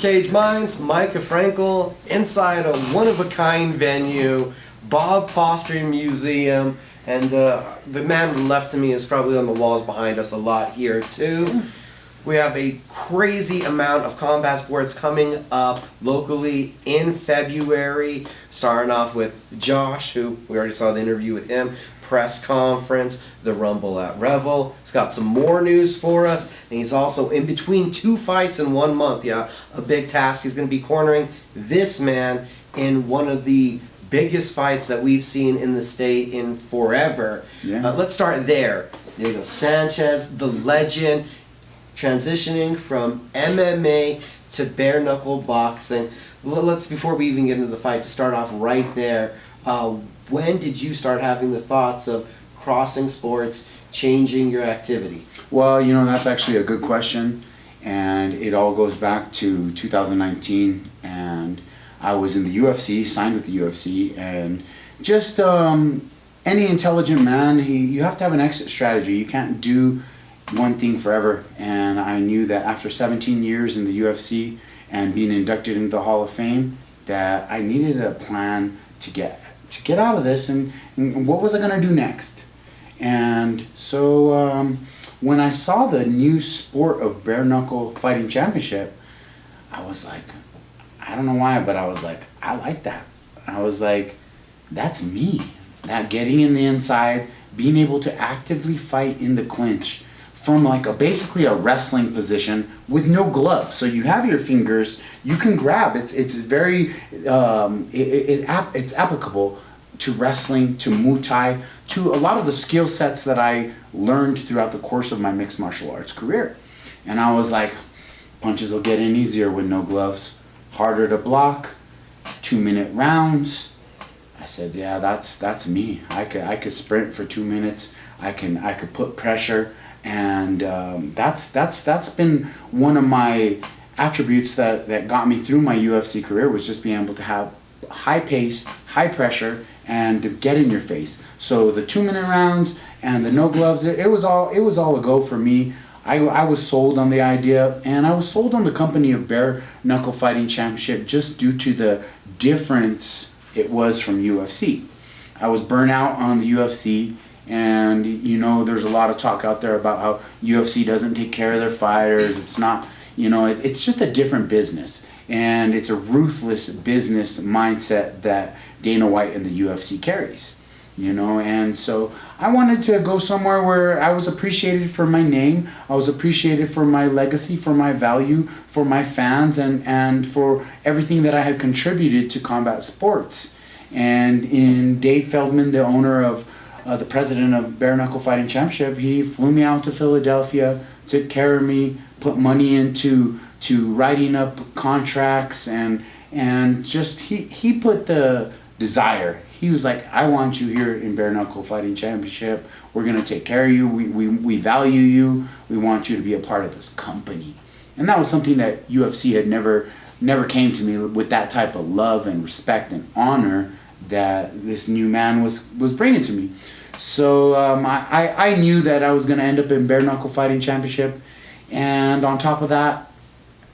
Cage Minds, Mika Frankl, inside a one-of-a-kind venue, Bob Foster Museum, and the man left to me is probably on the walls behind us a lot here too. We have a crazy amount of combat sports coming up locally in February, starting off with Josh, who we already saw the interview with him, press conference, the Rumble at Revel. He's got some more news for us, and he's also in between 2 fights in 1 month. Yeah, a big task. He's going to be cornering this man in one of the biggest fights that we've seen in the state in forever. Yeah. Let's start there. There you go, Sanchez, the legend, transitioning from MMA to bare-knuckle boxing. Let's, before we even get into the fight, to start off right there, when did you start having the thoughts of crossing sports, changing your activity? Well, that's actually a good question, and it all goes back to 2019, and I was in the UFC, signed with the UFC, and just any intelligent man, you have to have an exit strategy. You can't do one thing forever, and I knew that after 17 years in the UFC and being inducted into the Hall of Fame, that I needed a plan to get out of this, and what was I going to do next. And so when I saw the new sport of bare-knuckle fighting championship, I was like, I don't know why, but I was like, I like that. I was like, that's me. That getting in the inside, being able to actively fight in the clinch from like basically a wrestling position with no gloves. So you have your fingers, you can grab. It's very it's applicable to wrestling, to Muay Thai, to a lot of the skill sets that I learned throughout the course of my mixed martial arts career. And I was like, punches will get in easier with no gloves, harder to block, 2-minute rounds. I said, yeah, that's me. I could sprint for 2 minutes. I could put pressure. And that's been one of my attributes that got me through my UFC career, was just being able to have high pace, high pressure, and to get in your face. So the 2-minute rounds and the no gloves, it was all a go for me. I was sold on the idea, and I was sold on the company of Bare-Knuckle Fighting Championship just due to the difference it was from UFC. I was burnt out on the UFC. And there's a lot of talk out there about how UFC doesn't take care of their fighters. It's not, it's just a different business, and it's a ruthless business mindset that Dana White and the UFC carries, and so I wanted to go somewhere where I was appreciated for my name, I was appreciated for my legacy, for my value, for my fans, and for everything that I had contributed to combat sports. And in Dave Feldman, the owner of the president of Bare-Knuckle Fighting Championship, he flew me out to Philadelphia, took care of me, put money into writing up contracts, and just he put the desire. He was like, I want you here in Bare-Knuckle Fighting Championship. We're going to take care of you. We value you. We want you to be a part of this company. And that was something that UFC had never came to me with, that type of love and respect and honor that this new man was bringing to me. So I knew that I was going to end up in Bare-Knuckle Fighting Championship, and on top of that,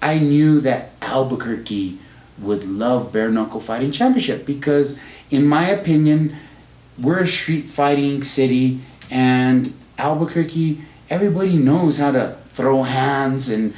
I knew that Albuquerque would love Bare-Knuckle Fighting Championship because, in my opinion, we're a street fighting city, and Albuquerque, everybody knows how to throw hands and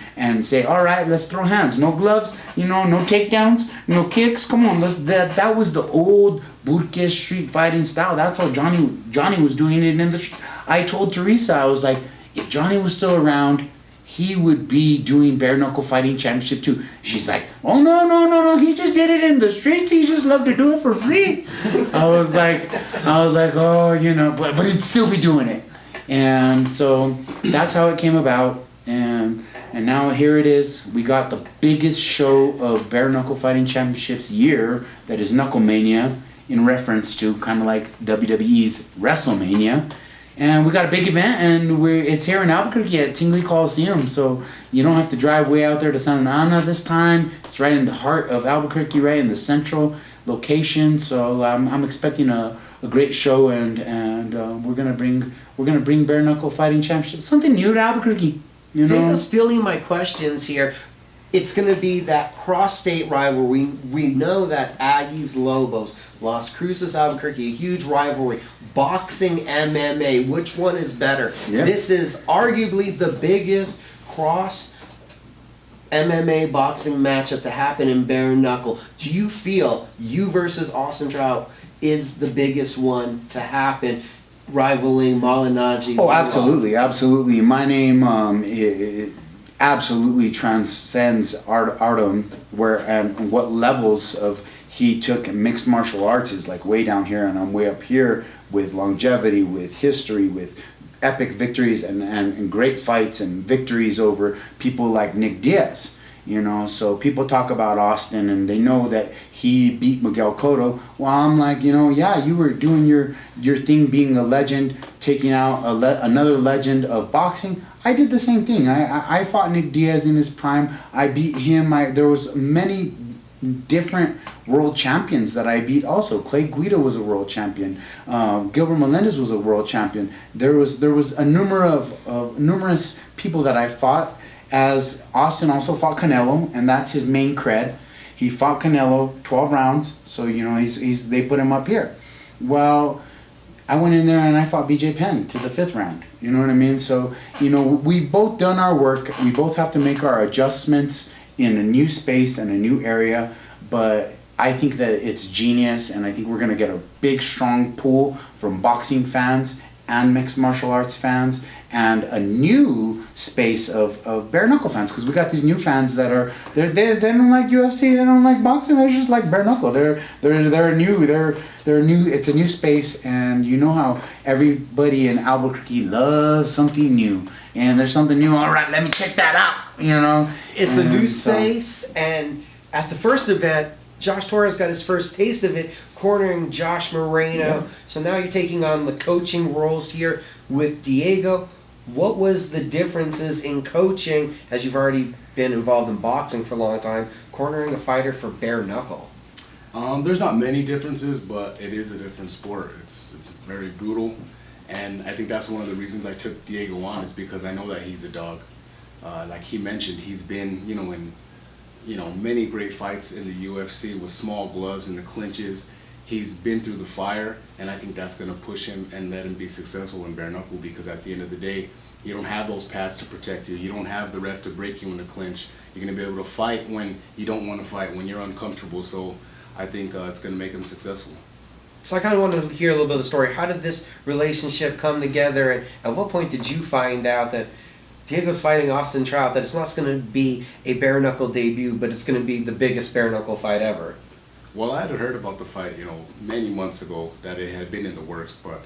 say, all right, let's throw hands. No gloves, no takedowns, no kicks. Come on, that was the old Burques street fighting style. That's how Johnny was doing it in the. I told Teresa, I was like, if Johnny was still around, he would be doing Bare-Knuckle Fighting Championship too. She's like, oh no, he just did it in the streets. He just loved to do it for free. I was like, oh, but he'd still be doing it. And so that's how it came about, and now here it is. We got the biggest show of Bare-Knuckle Fighting Championships year, that is Knucklemania, in reference to kind of like WWE's WrestleMania. And we got a big event, and it's here in Albuquerque at Tingley Coliseum, so you don't have to drive way out there to Santa Ana this time. It's right in the heart of Albuquerque, right in the central location. So I'm expecting a great show, and we're gonna bring Bare-Knuckle Fighting Championship, something new to Albuquerque. Daniel's stealing my questions here. It's going to be that cross-state rivalry. We know that Aggies, Lobos, Las Cruces, Albuquerque, a huge rivalry. Boxing, MMA, which one is better? Yeah. This is arguably the biggest cross MMA boxing matchup to happen in Bare-Knuckle. Do you feel you versus Austin Trout is the biggest one to happen, rivaling Malinaji? Oh, absolutely, absolutely. My name it absolutely transcends Artem, where and what levels of he took mixed martial arts is like way down here, and I'm way up here with longevity, with history, with epic victories and great fights and victories over people like Nick Diaz. You know, so people talk about Austin and they know that he beat Miguel Cotto. Well, I'm like, you know, yeah, you were doing your thing, being a legend, taking out another legend of boxing. I did the same thing. I fought Nick Diaz in his prime. I beat him. There was many different world champions that I beat also. Clay Guida was a world champion. Gilbert Melendez was a world champion. There was a numerous people that I fought, as Austin also fought Canelo, and that's his main cred. He fought Canelo 12 rounds, so you know they put him up here. Well, I went in there and I fought BJ Penn to the 5th round. You know what I mean? So, you know, we both done our work. We both have to make our adjustments in a new space and a new area, but I think that it's genius, and I think we're going to get a big, strong pull from boxing fans and mixed martial arts fans, and a new space of bare-knuckle fans, because we got these new fans that are they don't like UFC, they don't like boxing, they just like bare-knuckle. They're new. It's a new space, and you know how everybody in Albuquerque loves something new, and there's something new. All right, let me check that out. You know, it's a new space, and at the first event, Josh Torres got his first taste of it, cornering Josh Moreno. Yeah. So now you're taking on the coaching roles here with Diego. What was the differences in coaching, as you've already been involved in boxing for a long time, cornering a fighter for bare-knuckle? There's not many differences, but it is a different sport. It's very brutal, and I think that's one of the reasons I took Diego on, is because I know that he's a dog. Like he mentioned, he's been, in many great fights in the UFC with small gloves in the clinches. He's been through the fire, and I think that's going to push him and let him be successful in bare-knuckle, because at the end of the day, you don't have those pads to protect you. You don't have the ref to break you in the clinch. You're going to be able to fight when you don't want to fight, when you're uncomfortable. So I think it's going to make him successful. So I kind of wanted to hear a little bit of the story. How did this relationship come together, and at what point did you find out that Diego's fighting Austin Trout, that it's not going to be a bare-knuckle debut, but it's going to be the biggest bare-knuckle fight ever? Well, I had heard about the fight, many months ago, that it had been in the works, but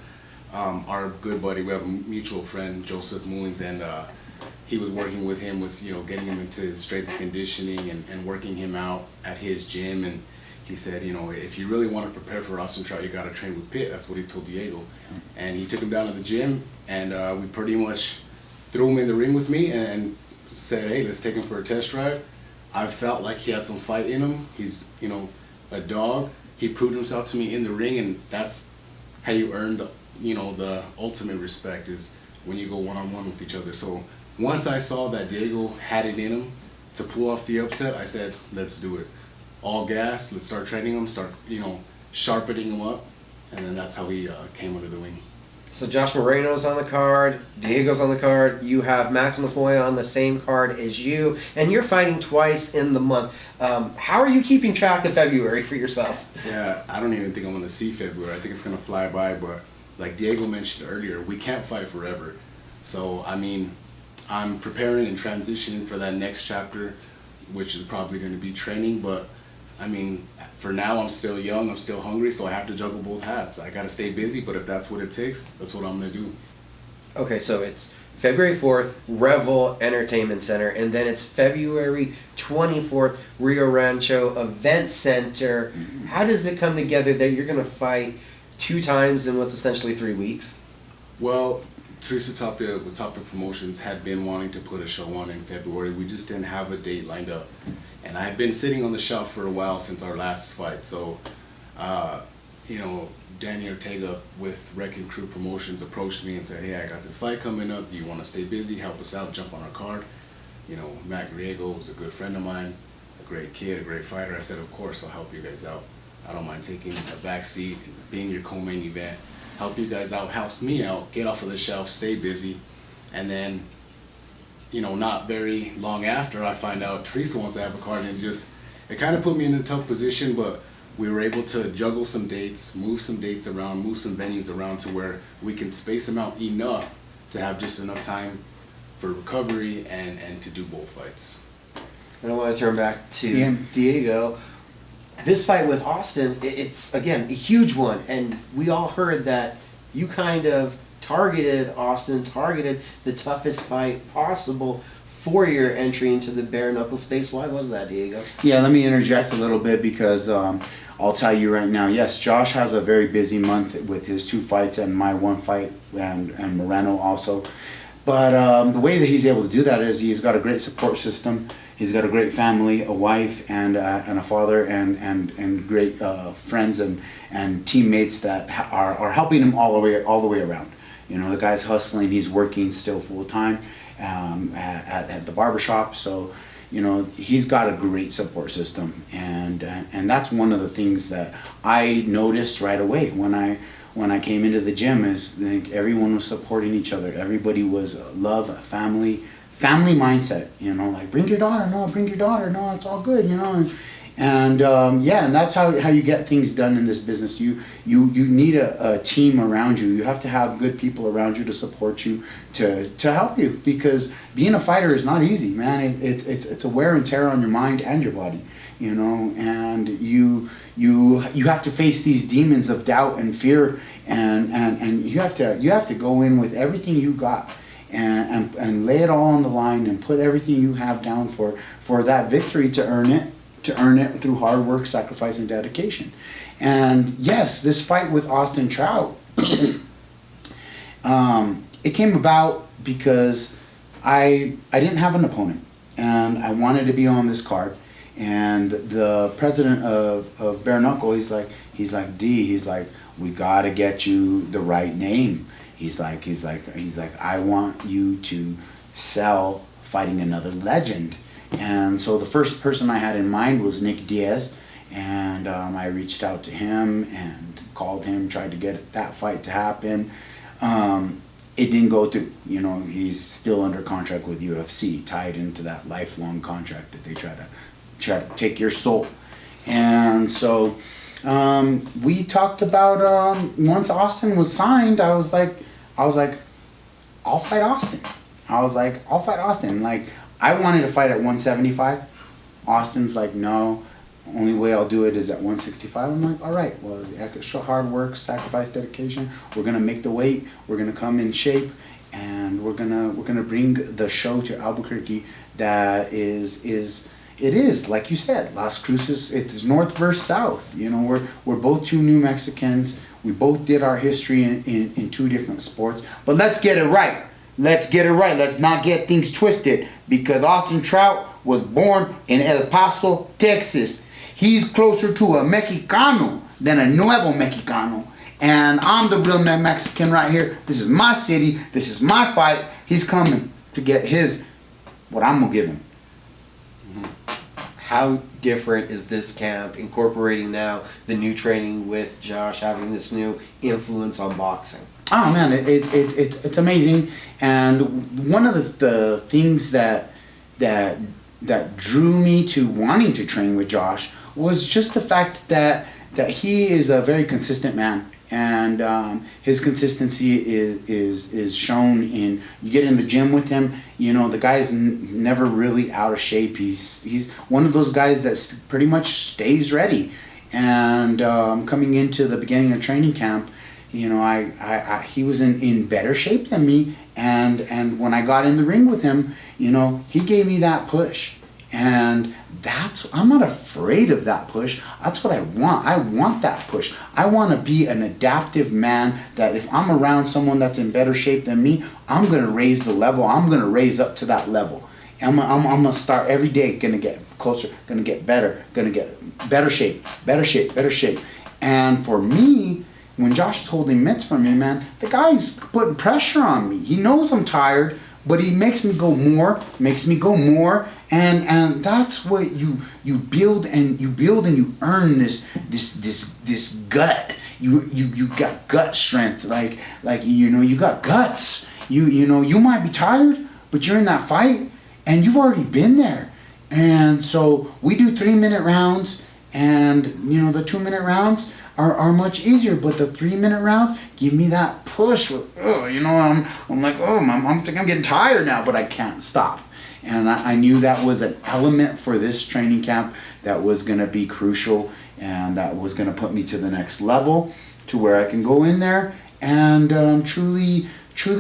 our good buddy, we have a mutual friend, Joseph Mullins, and he was working with him with, getting him into strength and conditioning and working him out at his gym, and he said, if you really want to prepare for Austin Trout, you got to train with Pitt. That's what he told Diego. And he took him down to the gym, and we pretty much threw him in the ring with me and said, hey, let's take him for a test drive. I felt like he had some fight in him. He's, a dog. He proved himself to me in the ring, and that's how you earn the ultimate respect, is when you go one-on-one with each other. So once I saw that Diego had it in him to pull off the upset, I said, let's do it. All gas, let's start training him, start, sharpening him up, and then that's how he came under the wing. So Josh Moreno's on the card, Diego's on the card, you have Maximus Moya on the same card as you, and you're fighting twice in the month. How are you keeping track of February for yourself? Yeah, I don't even think I'm going to see February. I think it's going to fly by, but like Diego mentioned earlier, we can't fight forever. So, I'm preparing and transitioning for that next chapter, which is probably going to be training, but for now, I'm still young, I'm still hungry, so I have to juggle both hats. I gotta stay busy, but if that's what it takes, that's what I'm gonna do. Okay, so it's February 4th, Revel Entertainment Center, and then it's February 24th, Rio Rancho Event Center. How does it come together that you're gonna fight 2 times in what's essentially 3 weeks? Well, Teresa Tapia with Tapia Promotions had been wanting to put a show on in February. We just didn't have a date lined up. And I had been sitting on the shelf for a while since our last fight. So, Danny Ortega with Wrecking Crew Promotions approached me and said, hey, I got this fight coming up. Do you want to stay busy, help us out, jump on our card? you know, Matt Griego was a good friend of mine, a great kid, a great fighter. I said, of course, I'll help you guys out. I don't mind taking a back seat, being your co-main event, help you guys out, helps me out, get off of the shelf, stay busy. And then, you know, not very long after, I find out Teresa wants to have a card, and it kind of put me in a tough position, but we were able to juggle some dates, move some dates around, move some venues around to where we can space them out enough to have just enough time for recovery and to do both fights. And I want to turn back to Diego. This fight with Austin, it's, again, a huge one. And we all heard that you kind of targeted Austin, targeted the toughest fight possible for your entry into the bare-knuckle space. Why was that, Diego? Yeah, let me interject a little bit because I'll tell you right now, yes, Josh has a very busy month with his 2 fights and my 1 fight and Moreno also. But the way that he's able to do that is he's got a great support system. He's got a great family, a wife, and a father, and great friends and teammates that are helping him all the way around. You know, the guy's hustling. He's working still full time at the barbershop. So, you know, he's got a great support system, and that's one of the things that I noticed right away when I came into the gym is like everyone was supporting each other. Everybody was love, family mindset. You know, like bring your daughter, no, it's all good. You know, and that's how you get things done in this business. You need a team around you. You have to have good people around you to support you, to help you, because being a fighter is not easy, man. It's a wear and tear on your mind and your body, you know, and you have to face these demons of doubt and fear, and you have to go in with everything you got and lay it all on the line and put everything you have down for that victory, to earn it through hard work, sacrifice, and dedication. And yes, this fight with Austin Trout, it came about because I didn't have an opponent, and I wanted to be on this card. And the president of Bare-Knuckle, he's like, D, he's like, we gotta get you the right name. He's like, I want you to sell fighting another legend. And so the first person I had in mind was Nick Diaz, and I reached out to him and called him, tried to get that fight to happen. It didn't go through. You know, he's still under contract with UFC, tied into that lifelong contract that they try to take your soul. And so we talked about once Austin was signed, I was like, I'll fight Austin. Like, I wanted to fight at 175. Austin's like, no, only way I'll do it is at 165. I'm like, all right, well, extra hard work, sacrifice, dedication. We're gonna make the weight. We're gonna come in shape, and we're gonna bring the show to Albuquerque. That is like you said, Las Cruces. It's north versus south. You know, we're both 2 New Mexicans. We both did our history in 2 different sports. But let's get it right. Let's not get things twisted, because Austin Trout was born in El Paso, Texas. He's closer to a Mexicano than a Nuevo Mexicano. And I'm the real Mexican right here. This is my city. This is my fight. He's coming to get what I'm going to give him. How different is this camp, incorporating now the new training with Josh, having this new influence on boxing? Oh man, it's amazing. And one of the things that drew me to wanting to train with Josh was just the fact that he is a very consistent man, and his consistency is shown in, you get in the gym with him, you know, the guy's never really out of shape. He's one of those guys that pretty much stays ready. And coming into the beginning of training camp, you know, he was in better shape than me, and when I got in the ring with him, you know, he gave me that push, and I'm not afraid of that push. That's what I want. I want that push. I want to be an adaptive man, that if I'm around someone that's in better shape than me, I'm gonna raise the level. I'm gonna raise up to that level. I'm gonna start every day, gonna get closer, gonna get better, gonna get better shape. And for me, when Josh is holding mitts for me, man, the guy's putting pressure on me. He knows I'm tired, but he makes me go more, and that's what you build and you earn this gut. You got gut strength, like you got guts. You might be tired, but you're in that fight and you've already been there. And so we do 3-minute rounds, and the 2-minute rounds are much easier, but the 3-minute rounds give me that push. I'm like, I'm getting tired now, but I can't stop. And I knew that was an element for this training camp that was going to be crucial, and that was going to put me to the next level, to where I can go in there and truly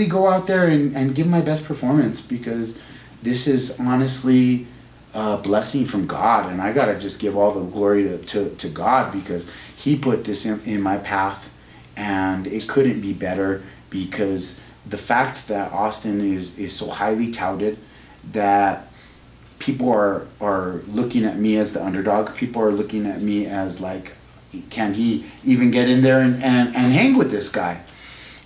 go out there and give my best performance, because this is honestly a blessing from God, and I gotta just give all the glory to God, because He put this in my path, and it couldn't be better, because the fact that Austin is so highly touted, that people are looking at me as the underdog, people are looking at me as like, can he even get in there and hang with this guy?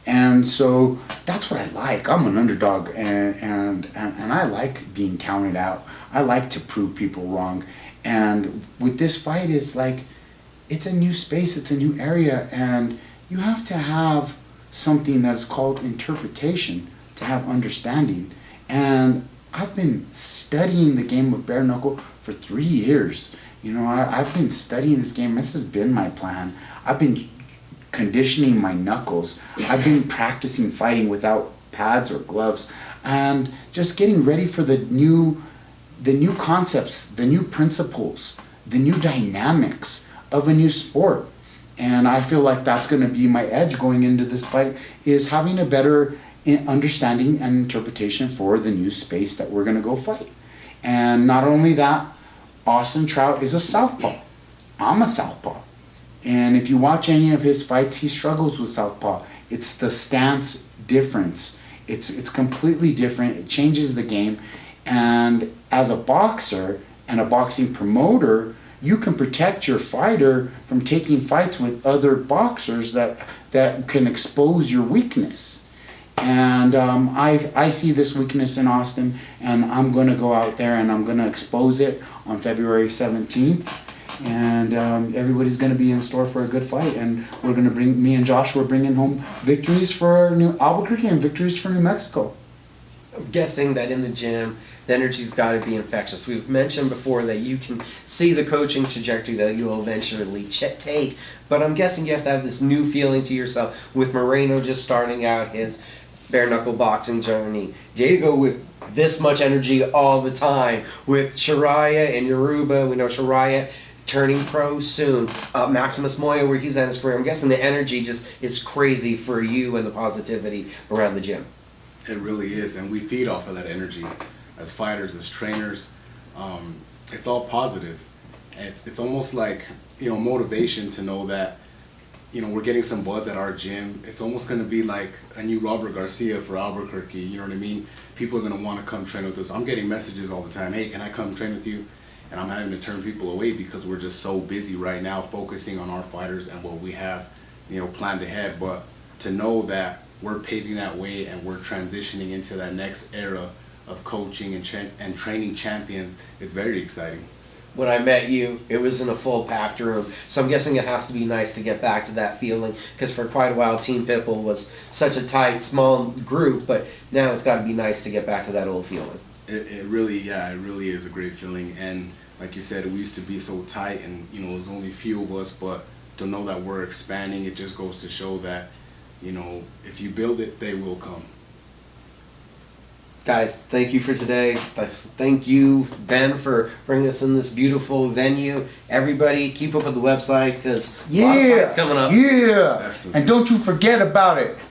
And so that's what I like. I'm an underdog, and I like being counted out. I like to prove people wrong. And with this fight, it's like, it's a new space, it's a new area, and you have to have something that's called interpretation to have understanding. And I've been studying the game of bare-knuckle for 3 years. I've been studying this game. This has been my plan. I've been conditioning my knuckles. I've been practicing fighting without pads or gloves, and just getting ready for the new concepts, the new principles, the new dynamics of a new sport. And I feel like that's going to be my edge going into this fight, is having a better understanding and interpretation for the new space that we're going to go fight. And not only that, Austin Trout is a southpaw. I'm a southpaw. And if you watch any of his fights, he struggles with southpaw. It's the stance difference. It's completely different. It changes the game. And as a boxer and a boxing promoter, you can protect your fighter from taking fights with other boxers that can expose your weakness. And I see this weakness in Austin, and I'm going to go out there and I'm going to expose it on February 17th. And everybody's going to be in store for a good fight, and we're going to me and Josh, we're bringing home victories for New Albuquerque and victories for New Mexico. I'm guessing that in the gym, the energy's got to be infectious. We've mentioned before that you can see the coaching trajectory that you'll eventually take, but I'm guessing you have to have this new feeling to yourself, with Moreno just starting out his bare-knuckle boxing journey. Diego with this much energy all the time, with Shariah and Yoruba. We know Shariah turning pro soon. Maximus Moya, where he's at his career. I'm guessing the energy just is crazy for you, and the positivity around the gym. It really is, and we feed off of that energy as fighters, as trainers. It's all positive. It's almost like, motivation to know that, we're getting some buzz at our gym. It's almost going to be like a new Robert Garcia for Albuquerque. You know what I mean? People are going to want to come train with us. I'm getting messages all the time. Hey, can I come train with you? And I'm having to turn people away because we're just so busy right now focusing on our fighters and what we have, planned ahead. But to know that we're paving that way and we're transitioning into that next era of coaching and training champions, it's very exciting. When I met you, it was in a full packed room. So I'm guessing it has to be nice to get back to that feeling, because for quite a while Team Pitbull was such a tight, small group, but now it's got to be nice to get back to that old feeling. It really is a great feeling. And like you said, we used to be so tight, and there's only a few of us, but to know that we're expanding, it just goes to show that, if you build it, they will come. Guys, thank you for today. Thank you, Ben, for bringing us in this beautiful venue. Everybody, keep up with the website, because a lot of fights coming up. Yeah, and don't you forget about it.